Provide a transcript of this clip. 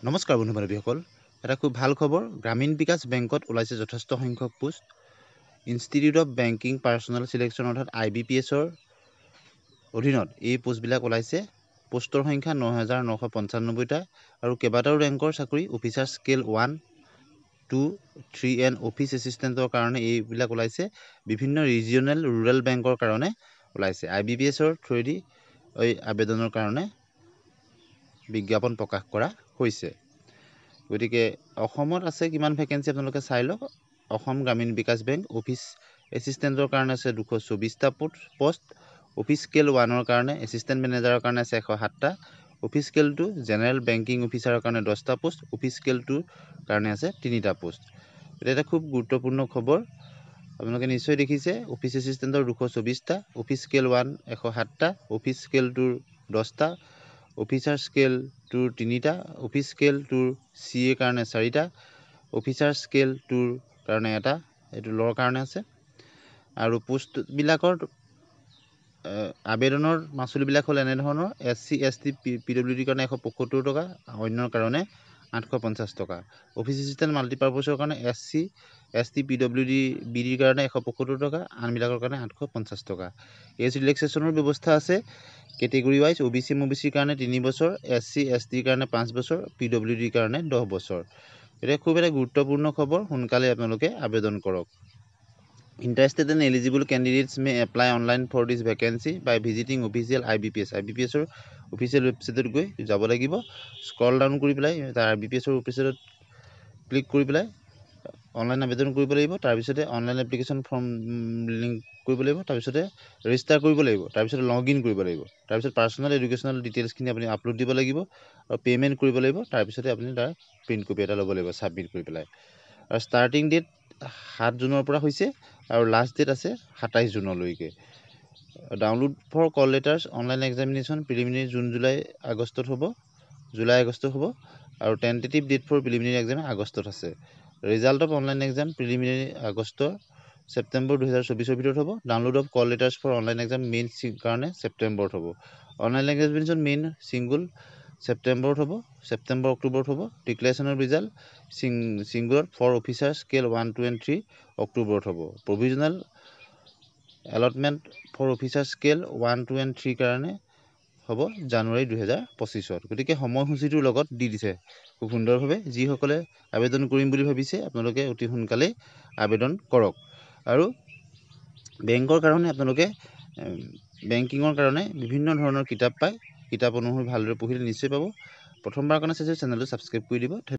নমস্কাৰ বন্ধু বান্ধৱীসকল, এটা খুব ভাল খবৰ। গ্ৰামীণ বিকাশ বেংকত ওলাইছে যথেষ্ট সংখ্যক post. Institute of banking personal selection অৰ্থাৎ IBPSৰ অধীনত এই পোষ্টবিলাক ওলাইছে। পোষ্টৰ সংখ্যা ৯,৯৯৫টা আৰু কেইবাটাও ৰেংকৰ চাকৰি। অফিচাৰ স্কেল 1, 2, 3 এণ্ড অফিচ এছিষ্টেণ্টৰ কাৰণে এইবিলাক ওলাইছে। বিভিন্ন ৰিজিয়নেল ৰুৰেল বেংকৰ কাৰণে ওলাইছে। IBPSৰ থ্ৰুৱেদি এই আবেদনৰ কাৰণে বিজ্ঞাপন প্ৰকাশ কৰা হৈছে। গতিকে অসমত আছে কিমান ভেকেঞ্চি আপোনালোকে চাই লওক। অসম গ্ৰামীণ বিকাশ বেংক অফিচ এছিষ্টেণ্টৰ কাৰণে আছে 224টা পোষ্ট। অফিচ স্কেল 1ৰ কাৰণে এছিষ্টেণ্ট মেনেজাৰৰ কাৰণে আছে 107টা। অফিচ স্কেল 2 জেনেৰেল বেংকিং অফিচাৰৰ কাৰণে 10টা পোষ্ট। অফিচ স্কেল 2ৰ কাৰণে আছে 3টা পোষ্ট। এটা খুব গুৰুত্বপূৰ্ণ খবৰ। আপোনালোকে নিশ্চয় দেখিছে অফিচ এছিষ্টেণ্টৰ 224টা, অফিচ স্কেল 1 107টা, অফিচ স্কেল 2 10টা, অফিচাৰ স্কেল 2 3টা, অফিচ স্কেল 2 CA কাৰণে 4টা, অফিচাৰ স্কেল 2 কাৰণে 1টা, এইটো ল'ৰ কাৰণে আছে। আৰু পোষ্টবিলাকৰ আবেদনৰ মাচুলবিলাক হ'ল এনেধৰণৰ: SC ST PWDৰ কাৰণে 175 টকা, অন্যৰ কাৰণে 850 টকা। অফিচ এছিষ্টেণ্ট মাল্টিপাৰ্পছৰ কাৰণে SC ST PWDৰ কাৰণে 175 টকা, আনবিলাকৰ কাৰণে 850 টকা। এজ ৰিলেক্সেশ্যনৰ ব্যৱস্থা আছে কেটেগৰী ৱাইজ। OBC MOBCৰ কাৰণে 3 বছৰ, SC STৰ কাৰণে 5 বছৰ, PWDৰ কাৰণে 10 বছৰ। এতিয়া খুব এটা গুৰুত্বপূৰ্ণ খবৰ, সোনকালে আপোনালোকে আবেদন কৰক। Interested and eligible candidates may apply online for this vacancy by visiting official IBPSৰ অফিচিয়েল ৱেবছাইটত গৈ যাব লাগিব। স্ক্ৰল ডাউন কৰি পেলাই তাৰ IBPSৰ ৱেবছাইটত ক্লিক কৰি পেলাই অনলাইন আবেদন কৰিব লাগিব। তাৰপিছতে অনলাইন এপ্লিকেশ্যন ফৰ্ম লিংক কৰিব লাগিব। তাৰপিছতে ৰেজিষ্টাৰ কৰিব লাগিব। তাৰপিছতে লগ ইন কৰিব লাগিব। তাৰপিছত পাৰ্চনেল এডুকেশ্যনেল ডিটেইলছখিনি আপুনি আপলোড দিব লাগিব আৰু পে'মেণ্ট কৰিব লাগিব। তাৰপিছতে আপুনি তাৰ প্ৰিণ্ট কপি এটা ল'ব লাগিব ছাবমিট কৰি পেলাই। আৰু ষ্টাৰ্টিং ডেট 7 জুনৰ পৰা হৈছে আৰু লাষ্ট ডেট আছে 27 জুনলৈকে। Download for call letters online examination preliminary July আগষ্টত হ'ব আৰু tentative date for preliminary exam আগষ্টত আছে। Result of online exam preliminary September 2024 ভিতৰত হ'ব। Download of call letters for online exam main কাৰণে ছেপ্টেম্বৰত হ'ব। অনলাইন এক্সামিনেশ্যন মেইন ছিংগুল ছেপ্টেম্বৰত হ'ব, অক্টোবৰত হ'ব। ডিক্লেৰেশ্যন অফ ৰিজাল্ট ছিংগুলত ফৰ অফিচাৰ স্কেল 1, 2 and 3 অক্টোবৰত হ'ব। Provisional allotment for officer scale 1, 2 and 3 কাৰণে হ'ব জানুৱাৰী 2025। গতিকে সময়সূচীটোৰ লগত দি দিছে খুব সুন্দৰভাৱে। যিসকলে আবেদন কৰিম বুলি ভাবিছে আপোনালোকে অতি সোনকালেই আবেদন কৰক। আৰু বেংকৰ কাৰণে আপোনালোকে বেংকিঙৰ কাৰণে বিভিন্ন ধৰণৰ কিতাপ পায়। কিতাপ অনুসৰি ভালদৰে পঢ়িলে নিশ্চয় পাব। প্ৰথমবাৰৰ কাৰণে চাইছে চেনেলটো ছাবস্ক্ৰাইব কৰি দিব।